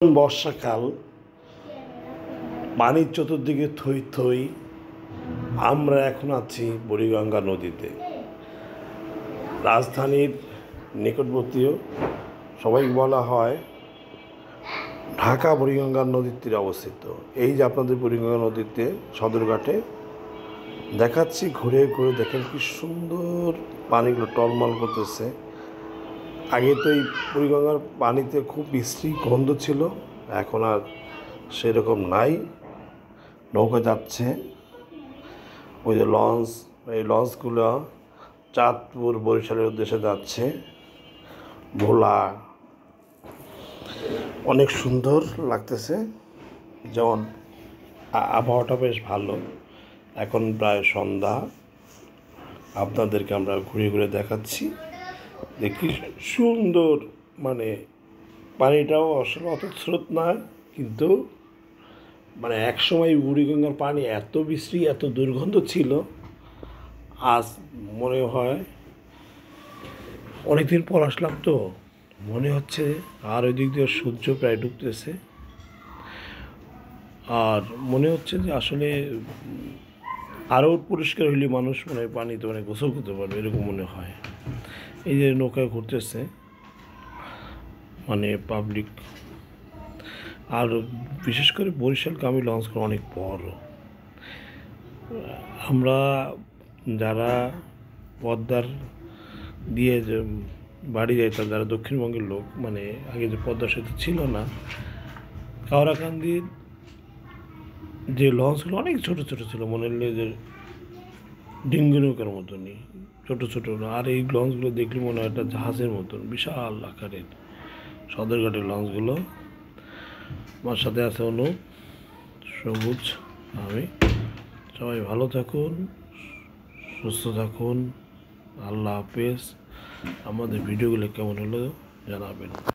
বর্ষাকাল, পানির চতুর্দিকে থই থই। আমরা এখন আছি বুড়িগঙ্গা নদীতে, রাজধানীর নিকটবর্তীও। সবাই বলা হয় ঢাকা বুড়িগঙ্গা নদীর তীরে অবস্থিত। এই যে আপনাদের বুড়িগঙ্গা নদীতে সদরঘাটে দেখাচ্ছি, ঘুরে ঘুরে দেখেন কি সুন্দর পানিগুলো টলমল করতেছে। আগে তো এই বুড়িগঙ্গার পানিতে খুব বিশ্রী গন্ধ ছিল, এখন আর সেরকম নাই। নৌকা যাচ্ছে, ওই যে লঞ্চ, এই লঞ্চগুলো চাঁদপুর বরিশালের উদ্দেশ্যে যাচ্ছে। ভোলা অনেক সুন্দর লাগতেছে, যেমন আবহাওয়াটা বেশ ভালো। এখন প্রায় সন্ধ্যা, আপনাদেরকে আমরা ঘুরে ঘুরে দেখাচ্ছি দেখি সুন্দর। মানে পানিটাও আসলে অত স্রোত না, কিন্তু মানে একসময় বুড়িগঙ্গার পানি এত বিশ্রী, এত দুর্গন্ধ ছিল, আজ মনে হয় অনেকদিন পর আসলাম তো মনে হচ্ছে আর ওই দিক দিয়ে সূর্য প্রায় ডুবতেছে, আর মনে হচ্ছে যে আসলে আরও পরিষ্কার হইলে মানুষ মানে পানিতে মানে গোসল করতে পারবে, এরকম মনে হয়। এই যে নৌকায় ঘুরতেছে মানে পাবলিক, আর বিশেষ করে বরিশালগামী লঞ্চগুলো অনেক বড়। আমরা যারা পদ্মার দিয়ে যে বাড়ি যাইতাম, যারা দক্ষিণবঙ্গের লোক, মানে আগে যে পদ্মা সেতু ছিল না, কাওড়াকান্দির যে লঞ্চগুলো অনেক ছোট ছোট ছিল, মনে হলে যে ডিঙ্গি নৌকার মতনই, ছোট ছোট না। আর এই লঞ্চগুলো দেখলে মনে হয় একটা জাহাজের মতন বিশাল আকারের সদরঘাটের লঞ্চগুলো। আমার সাথে আছে অনুপ, সবুজ, আমি। সবাই ভালো থাকুন, সুস্থ থাকুন, আল্লাহ হাফেজ। আমাদের ভিডিওগুলো কেমন হলো জানাবেন।